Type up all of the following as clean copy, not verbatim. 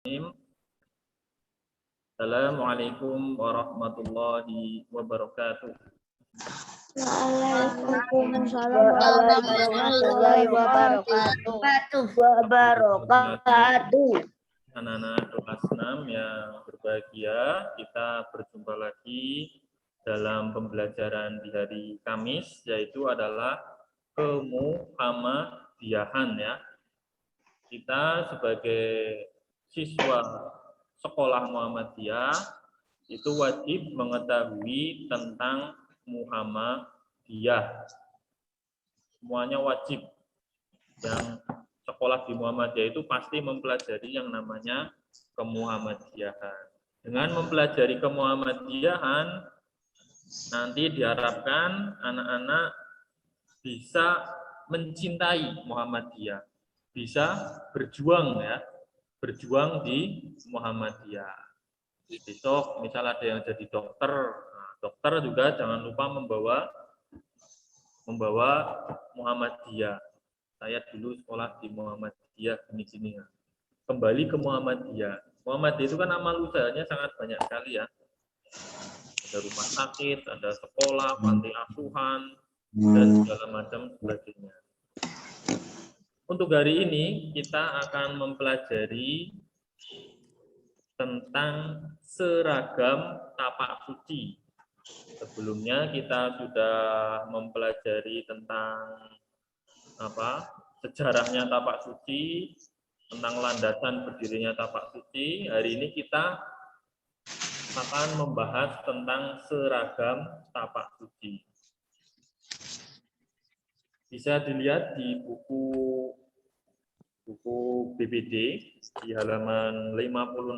Assalamualaikum warahmatullahi wabarakatuh. Waalaikumsalam warahmatullahi wabarakatuh. Anak-anak kelas 6 yang berbahagia, kita berjumpa lagi dalam pembelajaran di hari Kamis, yaitu adalah kemuhamadiyahan ya. Kita sebagai siswa sekolah Muhammadiyah itu wajib mengetahui tentang Muhammadiyah. Semuanya wajib. Yang sekolah di Muhammadiyah itu pasti mempelajari yang namanya kemuhammadiyahan. Dengan mempelajari kemuhammadiyahan, nanti diharapkan anak-anak bisa mencintai Muhammadiyah, bisa berjuang ya, berjuang di Muhammadiyah. Besok misal ada yang jadi dokter, nah, dokter juga jangan lupa membawa Muhammadiyah. Saya dulu sekolah di Muhammadiyah gini-gini ya. Kembali ke Muhammadiyah. Muhammadiyah itu kan amal usahanya sangat banyak sekali ya. Ada rumah sakit, ada sekolah, panti asuhan, dan segala macam sebagainya. Untuk hari ini kita akan mempelajari tentang seragam tapak suci. Sebelumnya kita sudah mempelajari tentang sejarahnya tapak suci, tentang landasan berdirinya tapak suci. Hari ini kita akan membahas tentang seragam tapak suci. Bisa dilihat di buku BPD di halaman 56.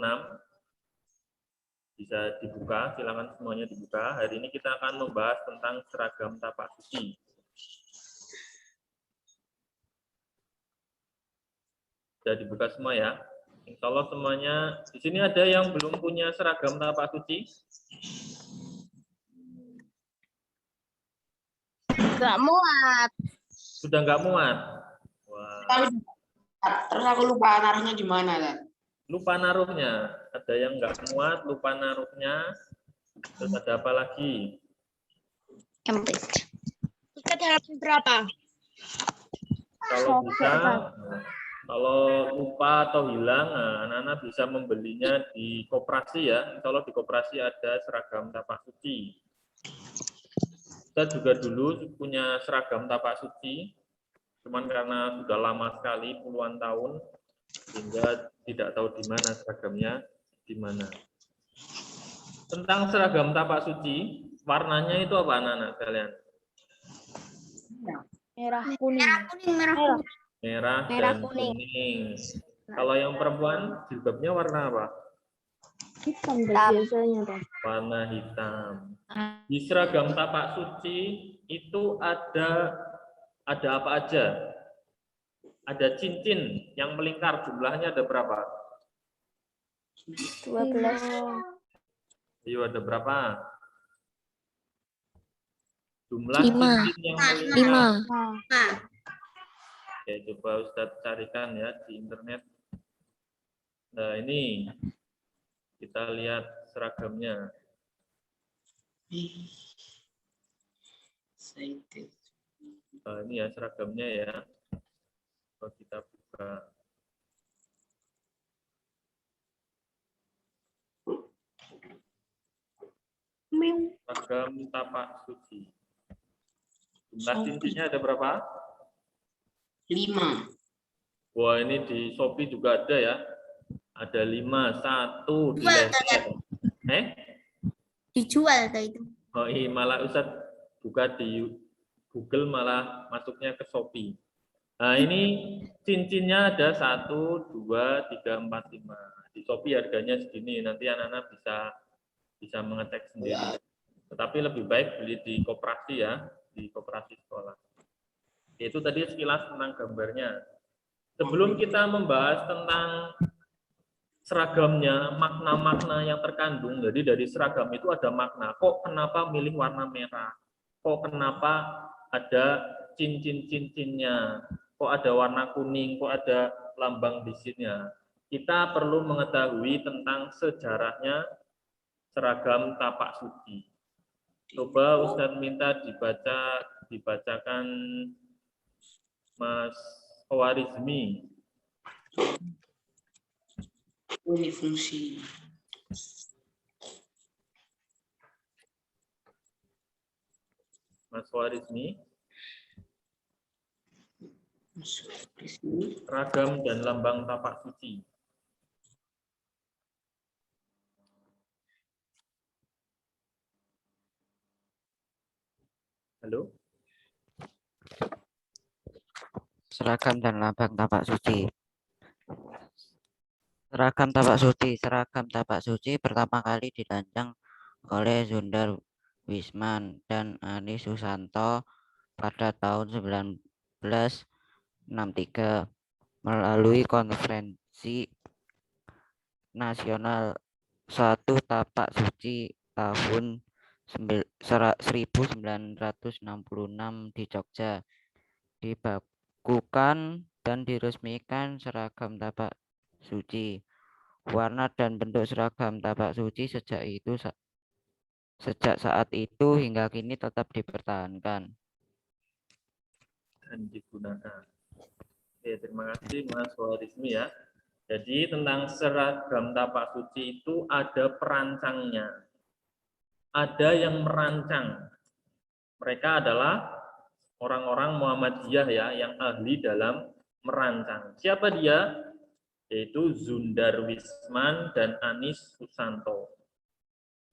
Bisa dibuka, silakan semuanya dibuka. Hari ini kita akan membahas tentang seragam tapak suci. Sudah dibuka semua ya. Insya Allah semuanya. Di sini ada yang belum punya seragam tapak suci? Nggak muat. Sudah nggak muat? Wah. Terus aku lupa naruhnya di mana, kan? Lupa naruhnya. Ada yang nggak muat, lupa naruhnya. Terus ada apa lagi? Tiket halaman berapa? Kalau bisa, kalau lupa atau hilang, anak-anak bisa membelinya di koperasi ya. Kalau di koperasi ada seragam tapak suci. Kita juga dulu punya seragam tapak suci, cuman karena sudah lama sekali, puluhan tahun, sehingga tidak tahu di mana seragamnya, di mana. Tentang seragam tapak suci, warnanya itu apa anak-anak kalian? Merah kuning. Merah dan kuning. Kalau yang perempuan, jilbabnya warna apa? Hitam biasanya, Pak. Warna hitam. Di seragam tapak suci itu ada apa aja? Ada cincin yang melingkar, jumlahnya ada berapa? 12. Ayo, ada berapa? Jumlah cincin yang melingkar. 5. Ya, coba Ustadz carikan ya di internet. Nah, ini kita lihat seragamnya. Nah, ini ya seragamnya ya. Kalau kita buka. Seragam tapak suci. Jumlah cincinnya ada berapa? 5. Wah, ini di Shopee juga ada ya. Ada 5, 1 di leher. Dijual tuh itu. Oh iya, malah Ustadz buka di Google malah masuknya ke Shopee. Nah, ini cincinnya ada 1, 2, 3, 4, 5. Di Shopee harganya segini. Nanti anak-anak bisa mengecek sendiri. Tetapi lebih baik beli di koperasi ya, di koperasi sekolah. Itu tadi sekilas tentang gambarnya. Sebelum kita membahas tentang seragamnya, makna-makna yang terkandung, jadi dari seragam itu ada makna. Kok kenapa milih warna merah? Kok kenapa ada cincin-cincinnya? Kok ada warna kuning? Kok ada lambang di sini? kita perlu mengetahui tentang sejarahnya seragam tapak suci. Coba Ustadz minta dibacakan Mas Khawarizmi. Ini fungsi. Mas Khawarizmi. Di sini. Seragam dan lambang tapak suci. Halo? Seragam dan lambang tapak suci. Seragam tapak suci pertama kali dirancang oleh Sundar Wisman dan Ani Susanto pada tahun 1963 melalui Konferensi Nasional 1 Tapak Suci tahun 1966 di Jogja. Dibakukan dan diresmikan seragam tapak suci. Warna dan bentuk seragam tapak suci sejak saat itu hingga kini tetap dipertahankan Dan digunakan. Oke, terima kasih Mas Warismi ya. Jadi tentang seragam tapak suci itu ada perancangnya. Ada yang merancang. Mereka adalah orang-orang Muhammadiyah ya yang ahli dalam merancang. Siapa dia? Yaitu Sundar Wisman dan Anis Susanto.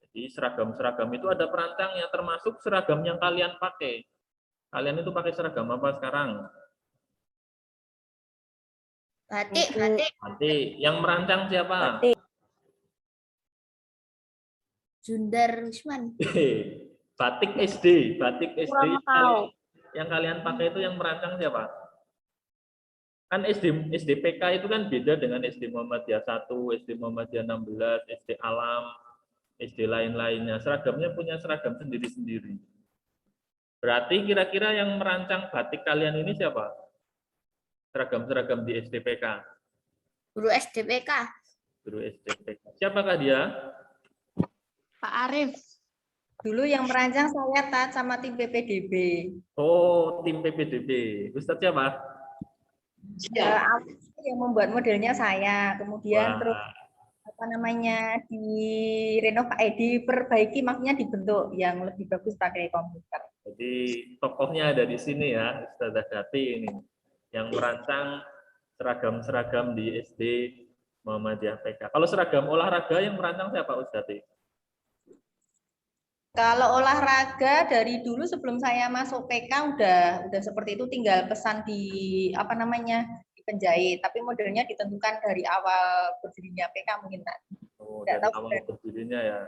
Jadi seragam-seragam itu ada perancangnya, termasuk seragam yang kalian pakai. Kalian itu pakai seragam apa sekarang? Batik. Batik. Yang merancang siapa? Sundar Wisman. Batik SD. Kurang tahu. Yang kalian pakai itu yang merancang siapa? Kan SDPK itu kan beda dengan SD Muhammadiyah 1, SD Muhammadiyah 16, SD Alam, SD lain-lainnya. Seragamnya punya seragam sendiri-sendiri. Berarti kira-kira yang merancang batik kalian ini siapa? Seragam-seragam di SDPK. Guru SDPK. Guru SDPK. Siapakah dia? Pak Arif. Dulu yang merancang saya Tat sama tim PPDB. Oh, tim PPDB. Ustadz siapa? Yang membuat modelnya saya, kemudian Wah. terus apa namanya diperbaiki, maksudnya dibentuk yang lebih bagus pakai komputer. Jadi tokohnya ada di sini ya, Ustazah Dati ini yang merancang seragam-seragam di SD Muhammadiyah PK. Kalau seragam olahraga yang merancang siapa Ustadz? Kalau olahraga dari dulu sebelum saya masuk PK udah seperti itu, tinggal pesan di apa namanya di penjahit, tapi modelnya ditentukan dari awal berdirinya PK mungkin tak. Oh, dari awal berdirinya ya.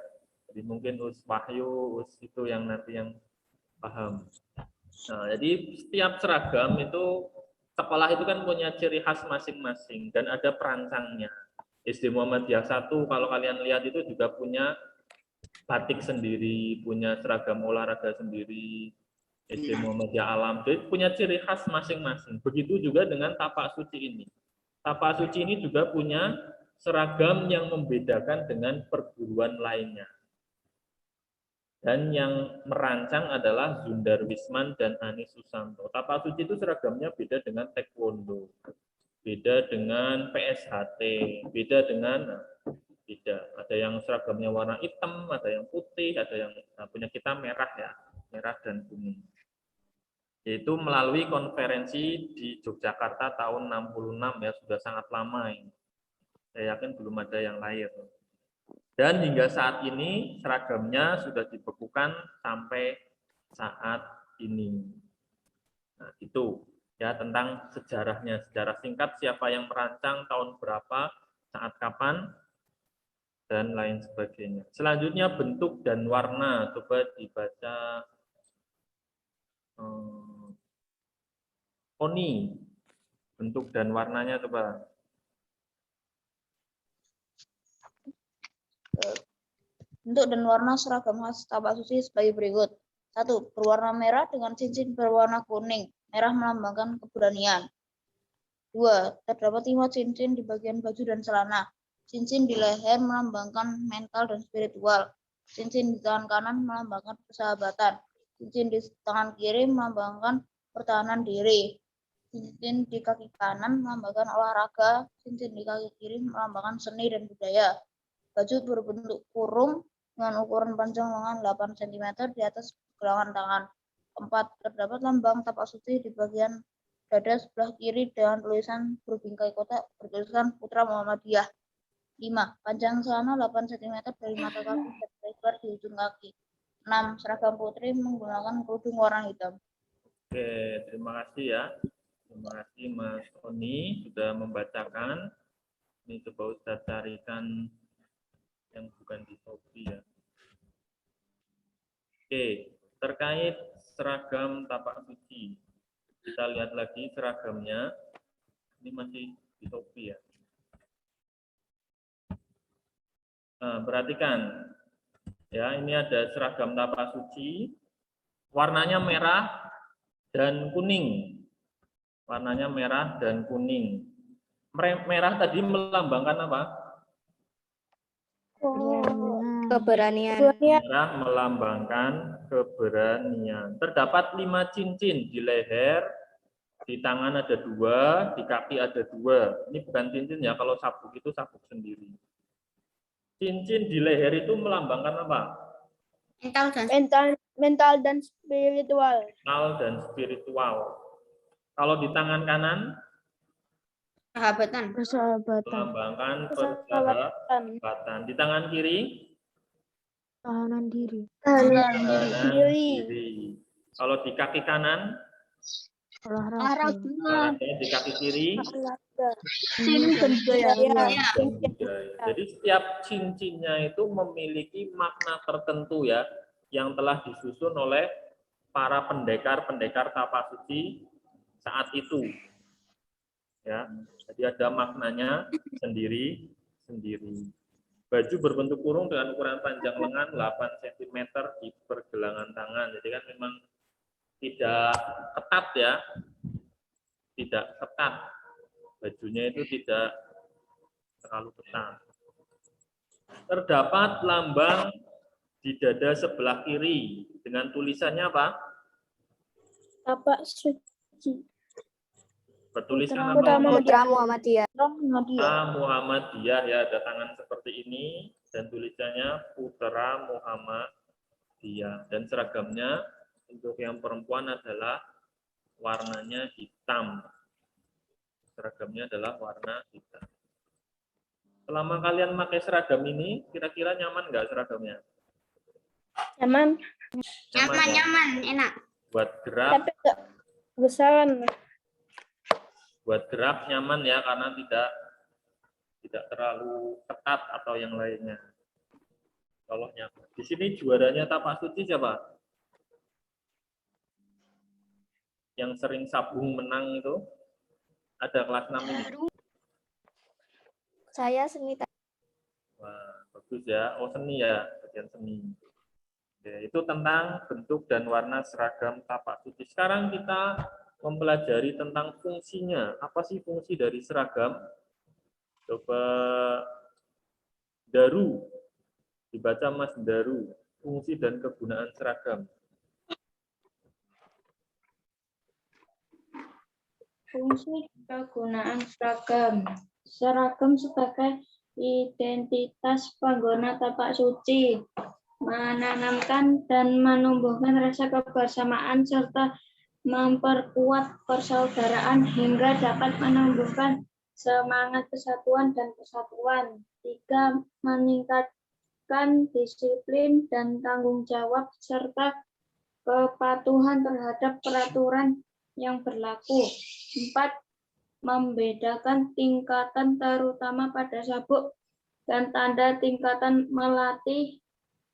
Jadi mungkin Us Wahyu, Us itu yang nanti yang paham. Nah, jadi setiap seragam itu sekolah itu kan punya ciri khas masing-masing dan ada perancangnya. SD Muhammadiyah 1 kalau kalian lihat itu juga punya batik sendiri, punya seragam olahraga sendiri, SD Muhammadiyah Alam, jadi punya ciri khas masing-masing. Begitu juga dengan tapak suci ini. Tapak suci ini juga punya seragam yang membedakan dengan perguruan lainnya. Dan yang merancang adalah Sundar Wisman dan Ani Susanto. Tapak suci itu seragamnya beda dengan taekwondo, beda dengan PSHT, beda dengan ada yang seragamnya warna hitam, ada yang putih, ada yang punya kita merah ya, merah dan kuning. Yaitu melalui konferensi di Yogyakarta tahun 66 ya, sudah sangat lama ini. Saya yakin belum ada yang lahir. Dan hingga saat ini seragamnya sudah dibekukan sampai saat ini. Nah, itu ya tentang sejarahnya, sejarah singkat siapa yang merancang, tahun berapa, saat kapan, dan lain sebagainya. Selanjutnya bentuk dan warna, coba dibaca Oni, bentuk dan warnanya coba. Bentuk dan warna seragam khas tapak suci sebagai berikut. 1. Berwarna merah dengan cincin berwarna kuning. Merah melambangkan keberanian. 2. Terdapat 5 cincin di bagian baju dan celana. Cincin di leher melambangkan mental dan spiritual. Cincin di tangan kanan melambangkan persahabatan. Cincin di tangan kiri melambangkan pertahanan diri. Cincin di kaki kanan melambangkan olahraga. Cincin di kaki kiri melambangkan seni dan budaya. Baju berbentuk kurung dengan ukuran panjang lengan 8 cm di atas pergelangan tangan. 4. Terdapat lambang tapak suci di bagian dada sebelah kiri dengan tulisan berbingkai kotak bertuliskan Putra Muhammadiyah. 5. Panjang celana 8 cm dari mata kaki dan lebar di ujung kaki. 6. Seragam putri menggunakan kerudung warna hitam. Oke, terima kasih ya. Terima kasih Mas Oni sudah membacakan. Ini coba Ustadz carikan yang bukan di Shopee ya. Oke, terkait seragam tapak suci. Kita lihat lagi seragamnya. Ini masih di Shopee ya. Nah, perhatikan. Ya, ini ada seragam tapak suci. Warnanya merah dan kuning. Warnanya merah dan kuning. Merah tadi melambangkan apa? Keberanian. Merah melambangkan keberanian. Terdapat 5 cincin di leher, di tangan ada 2, di kaki ada 2. Ini bukan cincin ya, kalau sabuk itu sabuk sendiri. Cincin di leher itu melambangkan apa? Mental dan spiritual. Mental dan spiritual. Kalau di tangan kanan, Persahabatan. melambangkan persahabatan. Di tangan kiri, Tahanan diri. pertahanan diri. Kalau di kaki kanan, Olahraga. olahraga. Di kaki kiri, Seni dan budaya. dan budaya. Jadi setiap cincinnya itu memiliki makna tertentu ya, yang telah disusun oleh para pendekar-pendekar tapak suci saat itu. Ya, jadi ada maknanya sendiri-sendiri. Baju berbentuk kurung dengan ukuran panjang lengan 8 cm di pergelangan tangan. Jadi kan memang tidak ketat ya, tidak ketat. Bajunya itu tidak terlalu ketat. Terdapat lambang di dada sebelah kiri dengan tulisannya apa? Tapak suci. Bertulisan Putra apa? Muhammadiyah. Muhammadiyah ya, ada tangan seperti ini dan tulisannya Putra Muhammadiyah, dan seragamnya untuk yang perempuan adalah warnanya hitam. Seragamnya adalah warna hitam. Selama kalian pakai seragam ini, kira-kira nyaman nggak seragamnya? Nyaman. Nyaman, enak. Buat gerak, Tapi enggak besaran. buat gerak nyaman ya, karena tidak terlalu ketat atau yang lainnya. Kalau nyaman. Di sini juaranya tapak suci siapa? Yang sering sabung menang itu? Ada kelas 6 ini. Saya seni. Wah, bagus ya. Oh, seni ya, bagian seni. Oke, itu tentang bentuk dan warna seragam tapak suci. Sekarang kita mempelajari tentang fungsinya. Apa sih fungsi dari seragam? Coba Daru, dibaca Mas Daru, fungsi dan kegunaan seragam. Fungsi kegunaan seragam. Seragam sebagai identitas pengguna tapak suci, menanamkan dan menumbuhkan rasa kebersamaan serta memperkuat persaudaraan hingga dapat menumbuhkan semangat kesatuan dan persatuan. 3. Meningkatkan disiplin dan tanggung jawab serta kepatuhan terhadap peraturan yang berlaku. 4. Membedakan tingkatan terutama pada sabuk dan tanda tingkatan melatih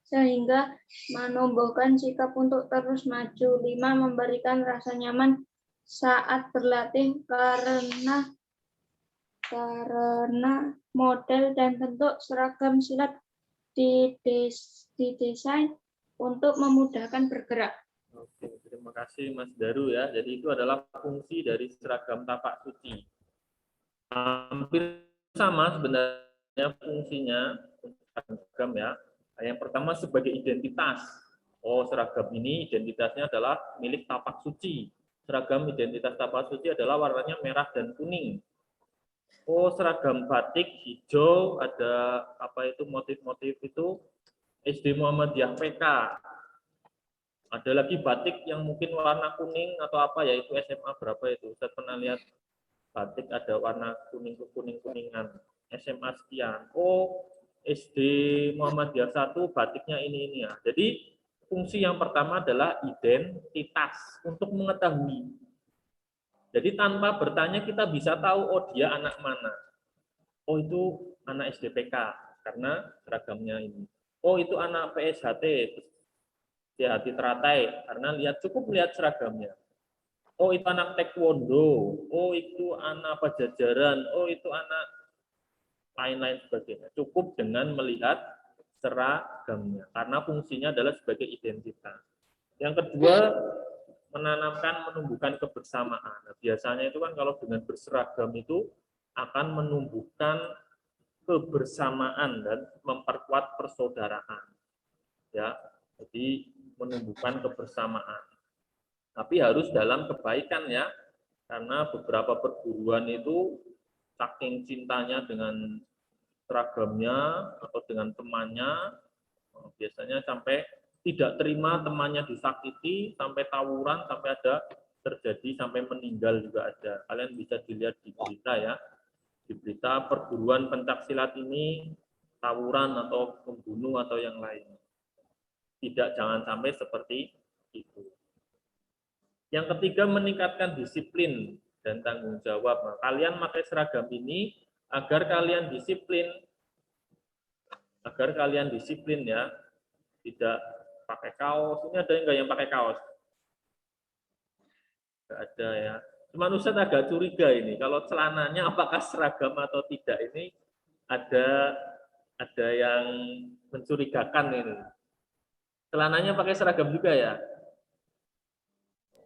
sehingga menumbuhkan sikap untuk terus maju. 5. Memberikan rasa nyaman saat berlatih karena model dan bentuk seragam silat didesain untuk memudahkan bergerak. Oke, terima kasih Mas Daru ya. Jadi itu adalah fungsi dari seragam tapak suci. Hampir sama sebenarnya fungsinya seragam ya. Yang pertama sebagai identitas. Oh, seragam ini identitasnya adalah milik tapak suci. Seragam identitas tapak suci adalah warnanya merah dan kuning. Oh, seragam batik hijau, ada apa itu motif-motif itu SD Muhammadiyah PK. Ada lagi batik yang mungkin warna kuning atau apa ya, itu SMA berapa itu? Saya pernah lihat batik ada warna kuningan. SMA sekian. Oh, SD Muhammadiyah 1 batiknya ini ya. Jadi fungsi yang pertama adalah identitas untuk mengetahui. Jadi tanpa bertanya kita bisa tahu oh dia anak mana. Oh itu anak SDPK karena seragamnya ini. Oh itu anak PSHT, hati teratai karena cukup lihat seragamnya. Oh itu anak taekwondo, oh itu anak pajajaran, oh itu anak lain-lain sebagainya. Cukup dengan melihat seragamnya karena fungsinya adalah sebagai identitas. Yang kedua, menumbuhkan kebersamaan. Nah, biasanya itu kan kalau dengan berseragam itu akan menumbuhkan kebersamaan dan memperkuat persaudaraan. Ya, jadi menumbuhkan kebersamaan. Tapi harus dalam kebaikan ya, karena beberapa perguruan itu saking cintanya dengan seragamnya atau dengan temannya, biasanya sampai tidak terima temannya disakiti, sampai tawuran, sampai ada terjadi sampai meninggal juga ada. Kalian bisa dilihat di berita ya, di berita perguruan pencaksilat ini tawuran atau membunuh atau yang lain. Tidak, jangan sampai seperti itu. Yang ketiga, meningkatkan disiplin dan tanggung jawab. Nah, kalian pakai seragam ini agar kalian disiplin ya, tidak pakai kaos. Ini ada enggak yang pakai kaos? Enggak ada ya. Cuma Ustaz agak curiga ini, kalau celananya apakah seragam atau tidak, ini ada yang mencurigakan ini. Celananya pakai seragam juga ya?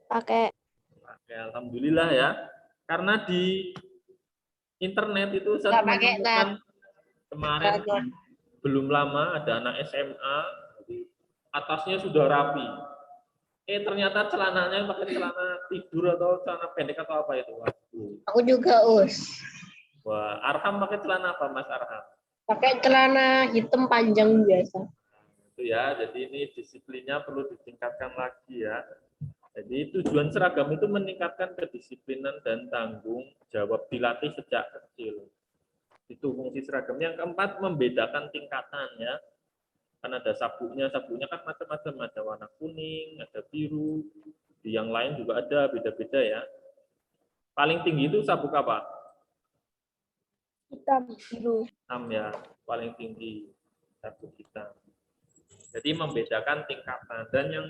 Pakai. Oke, alhamdulillah ya. Karena di internet itu saya menemukan kemarin belum lama ada anak SMA, atasnya sudah rapi. Ternyata celananya pakai celana tidur atau celana pendek atau apa itu? Waduh. Aku juga, Us. Wah, Arham pakai celana apa, Mas Arham? Pakai celana hitam panjang biasa. Itu ya, jadi ini disiplinnya perlu ditingkatkan lagi ya. Jadi tujuan seragam itu meningkatkan kedisiplinan dan tanggung jawab, dilatih sejak kecil. Itu fungsi seragam. Yang keempat, membedakan tingkatan ya. Kan ada sabuknya kan macam-macam, ada warna kuning, ada biru, di yang lain juga ada beda-beda ya. Paling tinggi itu sabuk apa? Hitam, biru. Hitam ya, paling tinggi sabuk hitam. Jadi membedakan tingkatan. Dan yang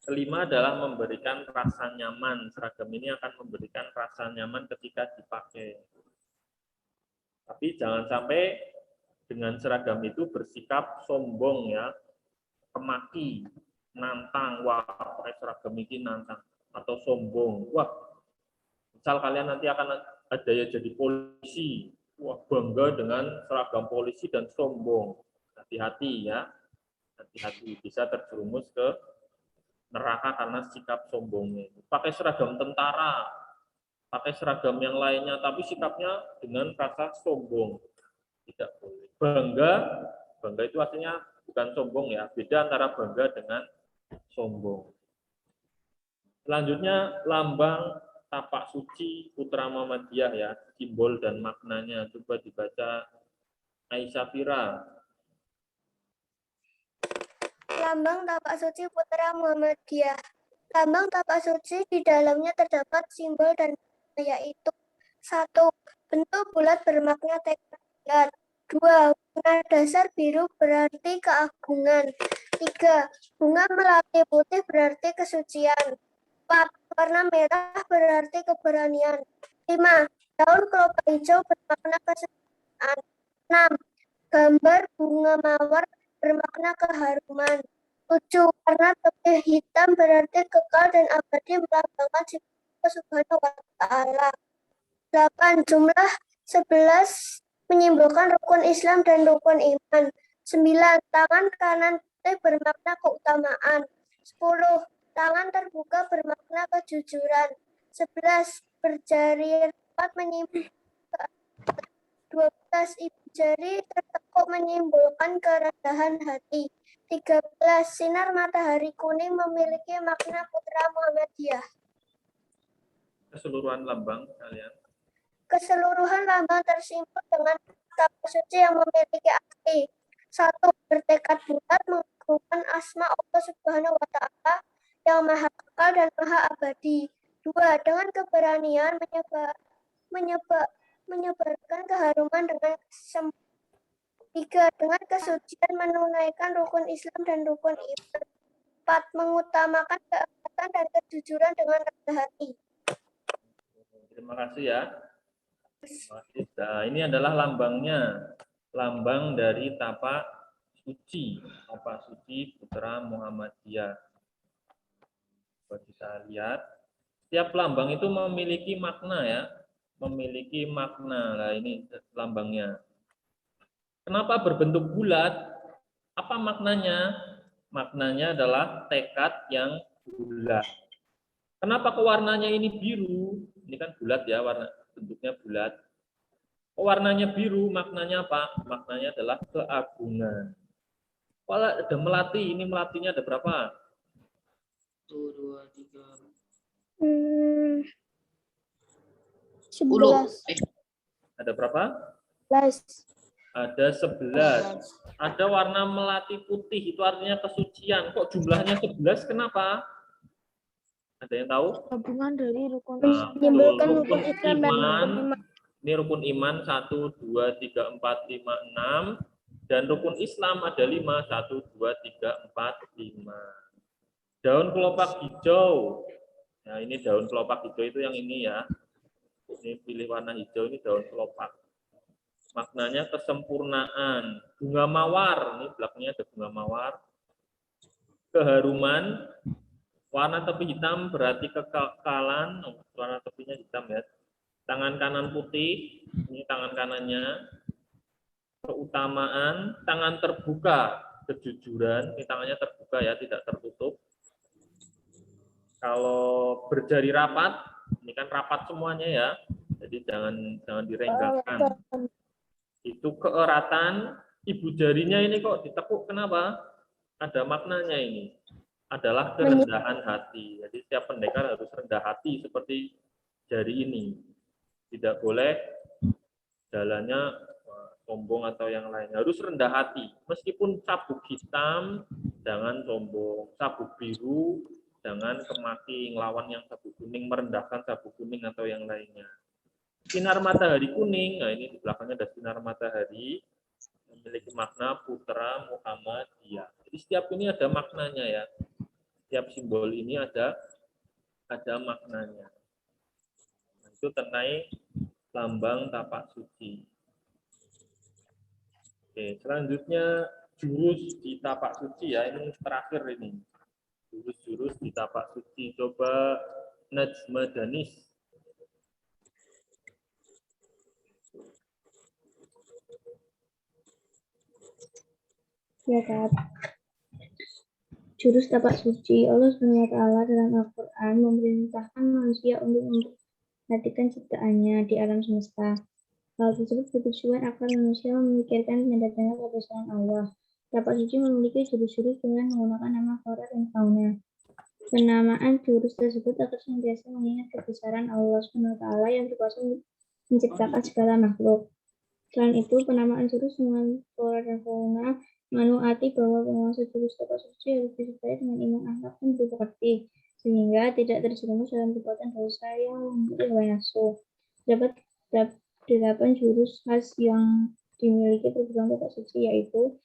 kelima adalah memberikan rasa nyaman. Seragam ini akan memberikan rasa nyaman ketika dipakai. Tapi jangan sampai dengan seragam itu bersikap sombong ya, kemaki, nantang, wah pakai seragam ini nantang, atau sombong. Wah, misal kalian nanti akan ada yang jadi polisi, wah bangga dengan seragam polisi dan sombong. Hati-hati ya, hati-hati bisa terjerumus ke neraka karena sikap sombongnya. Pakai seragam tentara, pakai seragam yang lainnya, tapi sikapnya dengan rasa sombong. Tidak boleh. Bangga itu artinya bukan sombong ya, beda antara bangga dengan sombong. Selanjutnya lambang tapak suci Putra Muhammadiyah ya, simbol dan maknanya. Coba dibaca Aisyah Fira. Lambang tapak suci Putra Muhammadiyah. Lambang tapak suci di dalamnya terdapat simbol dan yaitu 1. Bentuk bulat bermakna tekad. 2. Warna dasar biru berarti keagungan. 3. Bunga melati putih berarti kesucian. 4. Warna merah berarti keberanian. 5. Daun kelapa hijau bermakna kesejahteraan. 6. Gambar bunga mawar bermakna keharuman. 7. Warna tebih hitam berarti kekal dan abadi melambangkan sifat Allah Subhanahu wa Ta'ala. 8. Jumlah 11 menyimbolkan rukun Islam dan rukun iman. 9. Tangan kanan bermakna keutamaan. 10. Tangan terbuka bermakna kejujuran. 11. Berjari rapat menyimbolkan 12. Ibu jari tertekuk menyimbolkan kerendahan hati. 13. Sinar matahari kuning memiliki makna putra Muhammadiyah. Keseluruhan lambang kalian. Keseluruhan lambang tersimpul dengan kata suci yang memiliki arti. 1. Bertekad bulat mengagungkan asma Allah Subhanahu wa Ta'ala yang maha kekal dan maha abadi. 2. Dengan keberanian menyebarkan keharuman dengan sempurna. 3. Dengan kesucian menunaikan rukun Islam dan rukun iman. 4. Mengutamakan keangkatan dan kejujuran dengan rendah hati. Terima kasih ya. Nah, ini adalah lambangnya, lambang dari tapak suci Putra Muhammadiyah. Coba kita lihat, setiap lambang itu memiliki makna ya, memiliki makna. Nah, ini lambangnya. Kenapa berbentuk bulat? Apa maknanya? Maknanya adalah tekad yang bulat. Kenapa warnanya ini biru? Ini kan bulat ya, warna bentuknya bulat. Warnanya biru, maknanya apa? Maknanya adalah keagungan. Kalau ada melati, ini melatinya ada berapa? 1, 2, 3, 11. Ada berapa? 11. Ada 11. Ada warna melati putih, itu artinya kesucian. Kok jumlahnya 11? Kenapa? Ada yang tahu? Gabungan dari rukun Menimbulkan Rukun rukun Islam dan iman. rukun iman. Ini rukun iman 1, 2, 3, 4, 5, 6. Dan rukun Islam ada 5, 1, 2, 3, 4, 5. Daun kelopak hijau. Nah, ini daun kelopak hijau itu yang ini ya. Ini pilih warna hijau, ini daun kelopak. Maknanya kesempurnaan. Bunga mawar, ini belakangnya ada bunga mawar. Keharuman. Warna tepi hitam berarti kekekalan. Warna tepinya hitam ya. Tangan kanan putih, ini tangan kanannya. Keutamaan, tangan terbuka, kejujuran. Ini tangannya terbuka ya, tidak tertutup. Kalau berjari rapat, ini kan rapat semuanya ya. Jadi jangan direnggangkan. Itu keeratan, ibu jarinya ini kok ditekuk, kenapa? Ada maknanya ini. Adalah kerendahan hati. Jadi setiap pendekar harus rendah hati seperti jari ini. Tidak boleh jalannya sombong atau yang lain. Harus rendah hati. Meskipun sabuk hitam, jangan sombong. Sabuk biru, jangan kemaki ngelawan yang sabuk kuning, merendahkan sabuk kuning atau yang lainnya. Sinar matahari kuning, nah ini di belakangnya ada sinar matahari, memiliki makna putra Muhammadiyah. Jadi setiap ini ada maknanya ya. Setiap simbol ini ada maknanya. Itu tenai lambang tapak suci. Oke, selanjutnya jurus di tapak suci ya, ini terakhir ini. Jurus-jurus di tapak suci. Coba Najma Danis. Ya, Kak. Jurus tapak suci. Allah SWT dalam Al-Quran memerintahkan manusia untuk memperhatikan ciptaannya di alam semesta. Hal tersebut bertujuan agar manusia memikirkan tanda-tanda kebesaran Allah. Tapak suci memiliki jurus-jurus dengan menggunakan nama flora dan fauna. Penamaan jurus tersebut agar senantiasa mengingat kebesaran Allah SWT yang berkuasa menciptakan segala makhluk. Selain itu, penamaan jurus dengan flora dan fauna menuati bahwa penguasa jurus tapak suci harus disertai dengan iman akhlak dan berbakti, sehingga tidak terjerumus dalam perbuatan dosa yang memiliki hawa nafsu. Terdapat 8 jurus khas yang dimiliki perguruan tapak suci, yaitu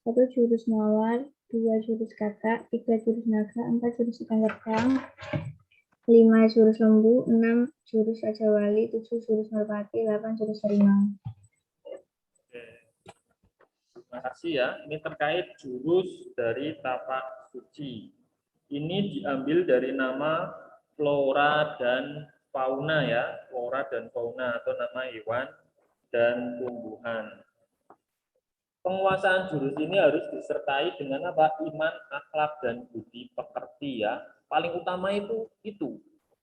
1 jurus mawar, 2 jurus katak, 3 jurus naga, 4 jurus ikan terbang, 5 jurus lembu, 6 jurus raja wali, 7 jurus merpati, 8 jurus harimau. Terima kasih ya. Ini terkait jurus dari tapak suci. Ini diambil dari nama flora dan fauna ya. Flora flora dan fauna atau nama hewan dan tumbuhan. Penguasaan jurus ini harus disertai dengan apa? Iman, akhlak, dan budi pekerti ya. Paling utama itu.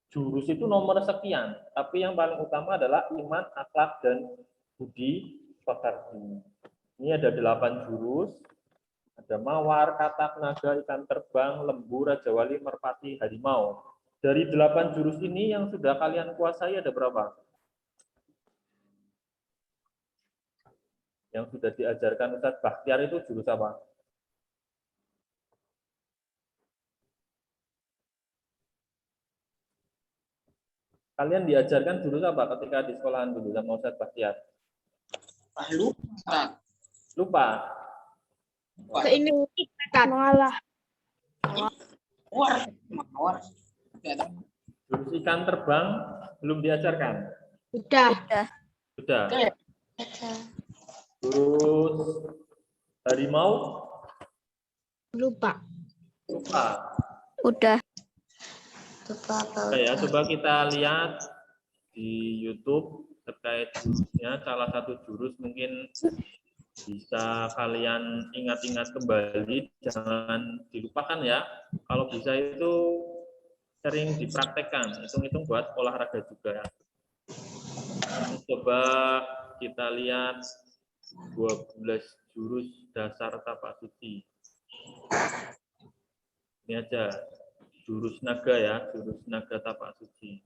Jurus itu nomor sekian, tapi yang paling utama adalah iman, akhlak, dan budi pekerti. Ini ada 8 jurus. Ada mawar, katak, naga, ikan terbang, lembu, raja wali, merpati, harimau. Dari 8 jurus ini yang sudah kalian kuasai ada berapa? Yang sudah diajarkan Ustadz Bakhtiar itu jurus apa? Kalian diajarkan jurus apa ketika di sekolahan dulu sama Ustadz Bakhtiar? Lupa. Mengalah. Jurus ikan terbang belum diajarkan? Udah. Sudah. Jurus harimau? Lupa. Lupa. Udah. Oke ya, coba kita lihat di YouTube terkait jurusnya. Salah satu jurus mungkin bisa kalian ingat-ingat kembali, jangan dilupakan ya. Kalau bisa itu sering dipraktekkan, hitung-hitung buat olahraga juga ya. Coba kita lihat 12 jurus dasar tapak suci. Ini aja. Jurus naga ya, jurus naga tapak suci.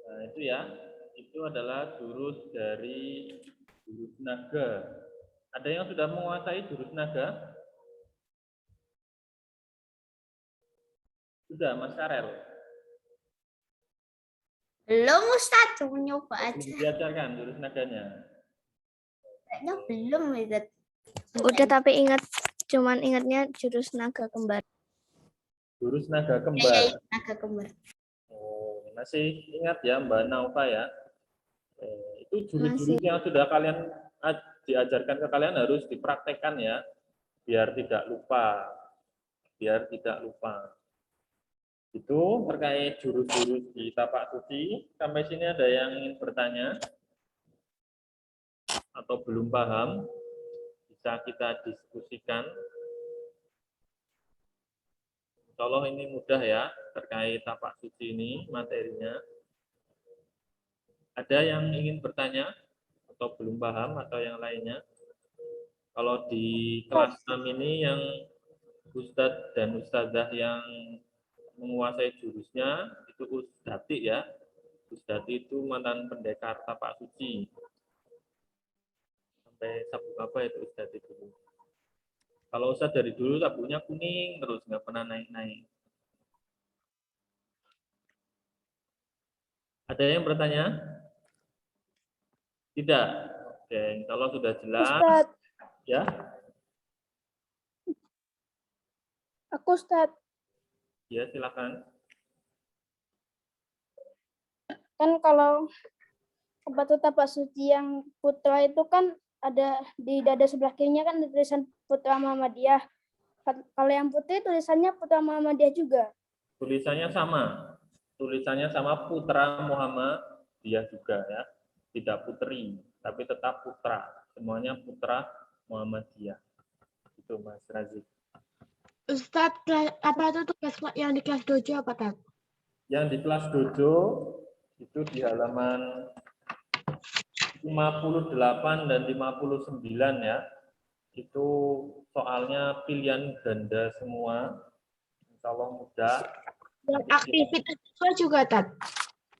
Nah, itu ya. Itu adalah jurus dari jurus naga. Ada yang sudah menguasai jurus naga? Sudah, Mas Karel? Belum Ustadz, cuma nyoba aja. Belum diajarkan jurus naganya? Kayaknya belum Ustadz. Udah tapi ingat cuman ingatnya jurus naga kembar. Jurus naga kembar. Naga kembar. Oh, masih ingat ya Mbak Naufa ya? Itu jurus-jurus yang sudah kalian diajarkan ke kalian harus dipraktekkan ya, biar tidak lupa. Biar tidak lupa. Itu terkait jurus-jurus di tapak suci. Sampai sini ada yang ingin bertanya? Atau belum paham? Bisa kita diskusikan. Tolong ini mudah ya, terkait tapak suci ini materinya. Ada yang ingin bertanya atau belum paham atau yang lainnya? Kalau di kelas 6 ini yang Ustadz dan Ustadzah yang menguasai jurusnya itu Ustadzi ya. Ustadzi itu mantan pendekar tapak suci. Sampai sabuk apa itu Ustadzi dulu. Kalau Ustadz dari dulu sabuknya kuning terus nggak pernah naik-naik. Ada yang bertanya? Tidak. Oke, kalau sudah jelas, Ustadz, ya. aku Ustadz. Ya, silakan. Kan kalau batu tapak suci yang putra itu kan ada di dada sebelah kirinya kan ada tulisan Putra Muhammadiyah. Kalau yang putri tulisannya Putra Muhammadiyah juga. Tulisannya sama. Tulisannya sama Putra Muhammadiyah juga ya. Tidak putri, tapi tetap putra. Semuanya Putra Muhammadiyah. Itu Mas Razik. Ustadz, apa itu tugas yang di kelas dojo apa, Tad? Yang di kelas dojo itu di halaman 58 dan 59 ya. Itu soalnya pilihan ganda semua. Insya Allah mudah. Yang aktivitas siswa juga, Tad?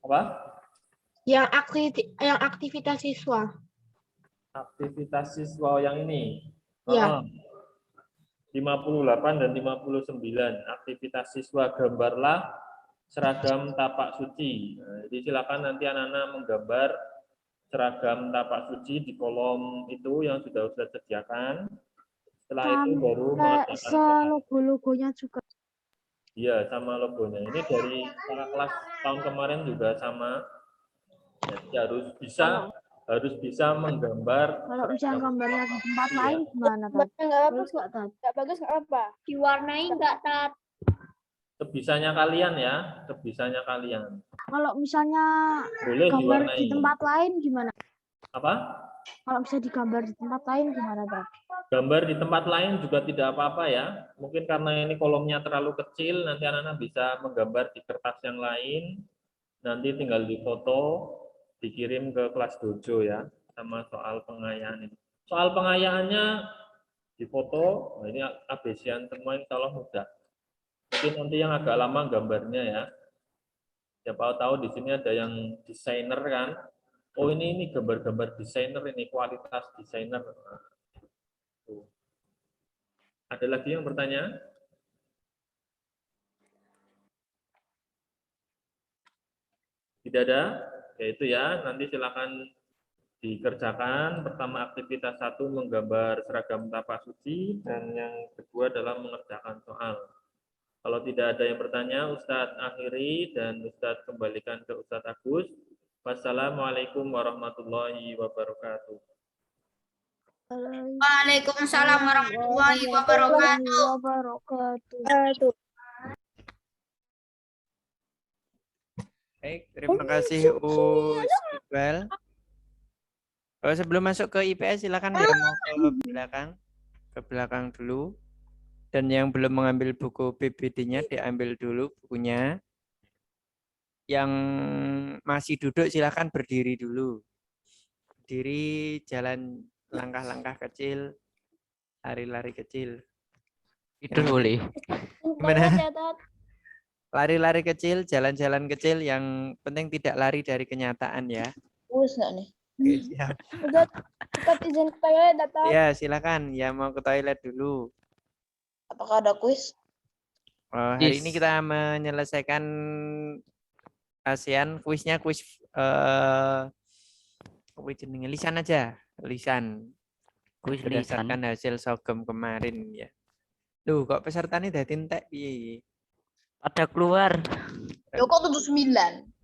Apa? Yang aktivitas siswa. Aktivitas siswa yang ini. Ya. 58 dan 59. Aktivitas siswa gambarlah seragam tapak suci. Nah, jadi silakan nanti anak-anak menggambar seragam tapak suci di kolom itu yang sudah sediakan. Setelah itu baru mengerjakan logo-logonya juga. Iya, sama logonya. Ini dari kakak kelas tahun kemarin juga sama. Jadi harus bisa menggambar. Kalau bisa gambarnya di tempat lain gimana, Tad? Nggak bagus nggak apa? Diwarnai enggak, Tat? Sebisanya kalian ya, sebisanya kalian. Kalau misalnya Boleh gambar diwarnai. di tempat lain gimana? Apa? Kalau bisa digambar di tempat lain gimana, Tad? Gambar di tempat lain juga tidak apa-apa ya. Mungkin karena ini kolomnya terlalu kecil, nanti anak-anak bisa menggambar di kertas yang lain. Nanti tinggal difoto, dikirim ke kelas dojo ya, sama soal pengayaan ini. Soal pengayaannya difoto, nah ini ABC-an semua insya Allah mudah. Mungkin nanti yang agak lama gambarnya ya. Siapa tahu di sini ada yang desainer kan. Oh ini gambar-gambar desainer, ini kualitas desainer. Tuh. Ada lagi yang bertanya? Tidak ada? Ya itu ya, nanti silakan dikerjakan. Pertama aktivitas 1 menggambar seragam tapak suci, dan yang kedua adalah mengerjakan soal. Kalau tidak ada yang bertanya, Ustadz akhiri dan Ustadz kembalikan ke Ustadz Agus. Wassalamualaikum warahmatullahi wabarakatuh. Waalaikumsalam warahmatullahi wabarakatuh. Baik, terima kasih Us Iqbal. Sebelum masuk ke IPS silakan ya mau ke belakang dulu. Dan yang belum mengambil buku PBD-nya diambil dulu bukunya. Yang masih duduk silakan berdiri dulu. Berdiri, jalan langkah-langkah kecil, lari-lari kecil. Itu boleh. Gimana? Lari-lari kecil, jalan-jalan kecil, yang penting tidak lari dari kenyataan ya. Kuis nggak nih? Oke, siap. Ustadz izin ke toilet, Tad. Ya, silakan. Ya mau ke toilet dulu. Apakah ada kuis? Hari ini kita menyelesaikan ASEAN, kuisnya kuis lisan aja, lisan. Kuis lisan. berdasarkan hasil sogem kemarin ya. Tuh, kok pesertanya dadi entek piye? Pada keluar. Yo kok 79?